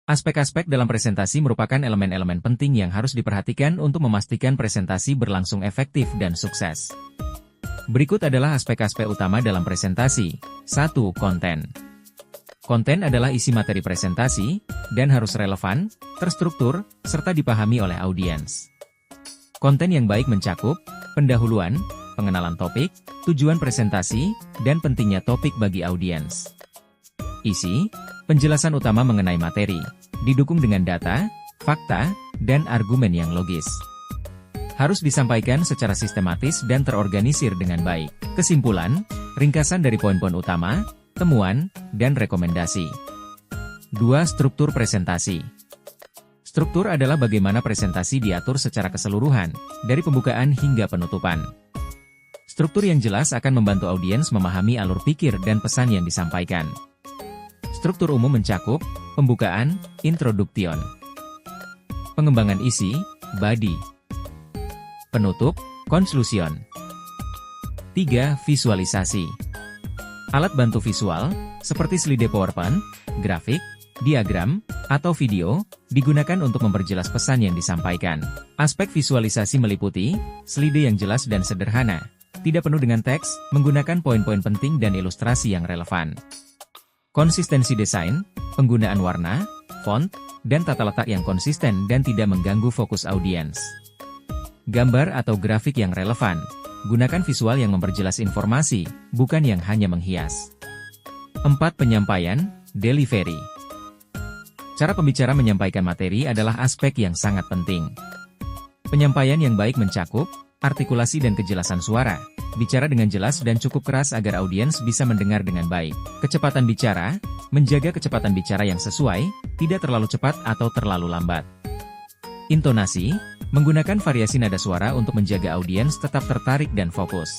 Aspek-aspek dalam presentasi merupakan elemen-elemen penting yang harus diperhatikan untuk memastikan presentasi berlangsung efektif dan sukses. Berikut adalah aspek-aspek utama dalam presentasi. 1. Konten. Konten adalah isi materi presentasi, dan harus relevan, terstruktur, serta dipahami oleh audiens. Konten yang baik mencakup pendahuluan, pengenalan topik, tujuan presentasi, dan pentingnya topik bagi audiens. Isi, penjelasan utama mengenai materi, didukung dengan data, fakta, dan argumen yang logis. Harus disampaikan secara sistematis dan terorganisir dengan baik. Kesimpulan, ringkasan dari poin-poin utama, temuan, dan rekomendasi. 2. Struktur presentasi. Struktur adalah bagaimana presentasi diatur secara keseluruhan, dari pembukaan hingga penutupan. Struktur yang jelas akan membantu audiens memahami alur pikir dan pesan yang disampaikan. Struktur umum mencakup pembukaan, introduction, pengembangan isi, body, penutup, conclusion. 3. Visualisasi. Alat bantu visual, seperti slide PowerPoint, grafik, diagram, atau video, digunakan untuk memperjelas pesan yang disampaikan. Aspek visualisasi meliputi slide yang jelas dan sederhana, tidak penuh dengan teks, menggunakan poin-poin penting dan ilustrasi yang relevan. Konsistensi desain, penggunaan warna, font, dan tata letak yang konsisten dan tidak mengganggu fokus audiens. Gambar atau grafik yang relevan, gunakan visual yang memperjelas informasi, bukan yang hanya menghias. 4. Penyampaian, delivery. Cara pembicara menyampaikan materi adalah aspek yang sangat penting. Penyampaian yang baik mencakup artikulasi dan kejelasan suara, bicara dengan jelas dan cukup keras agar audiens bisa mendengar dengan baik. Kecepatan bicara, menjaga kecepatan bicara yang sesuai, tidak terlalu cepat atau terlalu lambat. Intonasi, menggunakan variasi nada suara untuk menjaga audiens tetap tertarik dan fokus.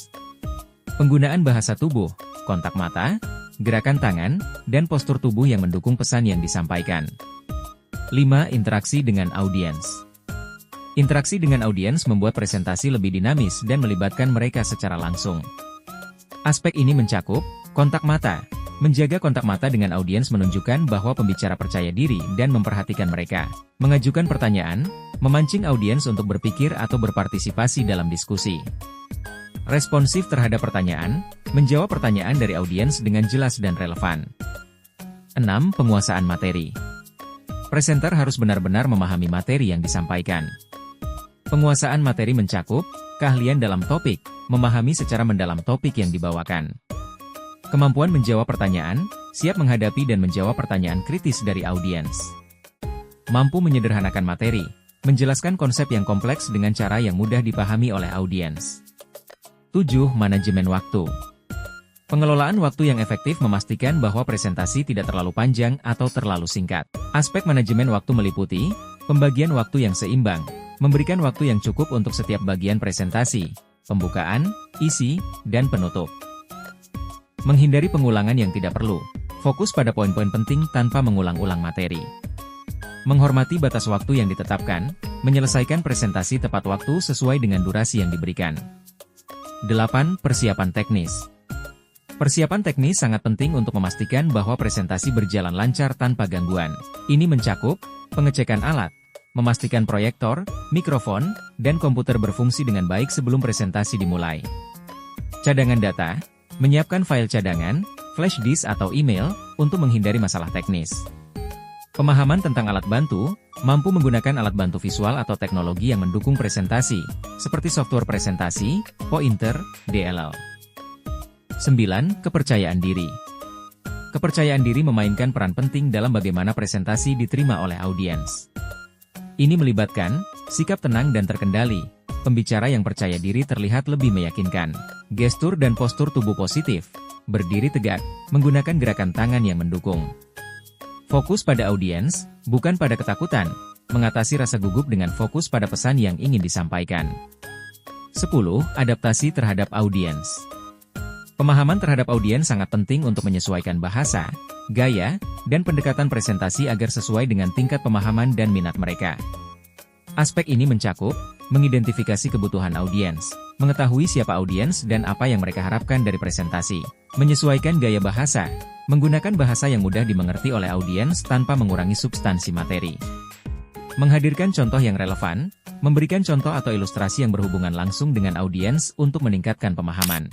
Penggunaan bahasa tubuh, kontak mata, gerakan tangan, dan postur tubuh yang mendukung pesan yang disampaikan. 5. Interaksi dengan audiens. Interaksi dengan audiens membuat presentasi lebih dinamis dan melibatkan mereka secara langsung. Aspek ini mencakup kontak mata. Menjaga kontak mata dengan audiens menunjukkan bahwa pembicara percaya diri dan memperhatikan mereka. Mengajukan pertanyaan, memancing audiens untuk berpikir atau berpartisipasi dalam diskusi. Responsif terhadap pertanyaan, menjawab pertanyaan dari audiens dengan jelas dan relevan. 6. Penguasaan materi. Presenter harus benar-benar memahami materi yang disampaikan. Penguasaan materi mencakup keahlian dalam topik, memahami secara mendalam topik yang dibawakan. Kemampuan menjawab pertanyaan, siap menghadapi dan menjawab pertanyaan kritis dari audiens. Mampu menyederhanakan materi, menjelaskan konsep yang kompleks dengan cara yang mudah dipahami oleh audiens. 7. Manajemen waktu. Pengelolaan waktu yang efektif memastikan bahwa presentasi tidak terlalu panjang atau terlalu singkat. Aspek manajemen waktu meliputi pembagian waktu yang seimbang, memberikan waktu yang cukup untuk setiap bagian presentasi, pembukaan, isi, dan penutup. Menghindari pengulangan yang tidak perlu, fokus pada poin-poin penting tanpa mengulang-ulang materi. Menghormati batas waktu yang ditetapkan, menyelesaikan presentasi tepat waktu sesuai dengan durasi yang diberikan. 8. Persiapan teknis. Persiapan teknis sangat penting untuk memastikan bahwa presentasi berjalan lancar tanpa gangguan. Ini mencakup pengecekan alat, memastikan proyektor, mikrofon, dan komputer berfungsi dengan baik sebelum presentasi dimulai. Cadangan data, menyiapkan file cadangan, flash disk atau email, untuk menghindari masalah teknis. Pemahaman tentang alat bantu, mampu menggunakan alat bantu visual atau teknologi yang mendukung presentasi, seperti software presentasi, pointer, DLL. 9. Kepercayaan diri. Kepercayaan diri memainkan peran penting dalam bagaimana presentasi diterima oleh audiens. Ini melibatkan sikap tenang dan terkendali. Pembicara yang percaya diri terlihat lebih meyakinkan. Gestur dan postur tubuh positif, berdiri tegak, menggunakan gerakan tangan yang mendukung. Fokus pada audiens, bukan pada ketakutan, mengatasi rasa gugup dengan fokus pada pesan yang ingin disampaikan. 10. Adaptasi terhadap audiens. Pemahaman terhadap audiens sangat penting untuk menyesuaikan bahasa, gaya, dan pendekatan presentasi agar sesuai dengan tingkat pemahaman dan minat mereka. Aspek ini mencakup mengidentifikasi kebutuhan audiens, Mengetahui siapa audiens dan apa yang mereka harapkan dari presentasi. Menyesuaikan gaya bahasa. Menggunakan bahasa yang mudah dimengerti oleh audiens tanpa mengurangi substansi materi. Menghadirkan contoh yang relevan. Memberikan contoh atau ilustrasi yang berhubungan langsung dengan audiens untuk meningkatkan pemahaman.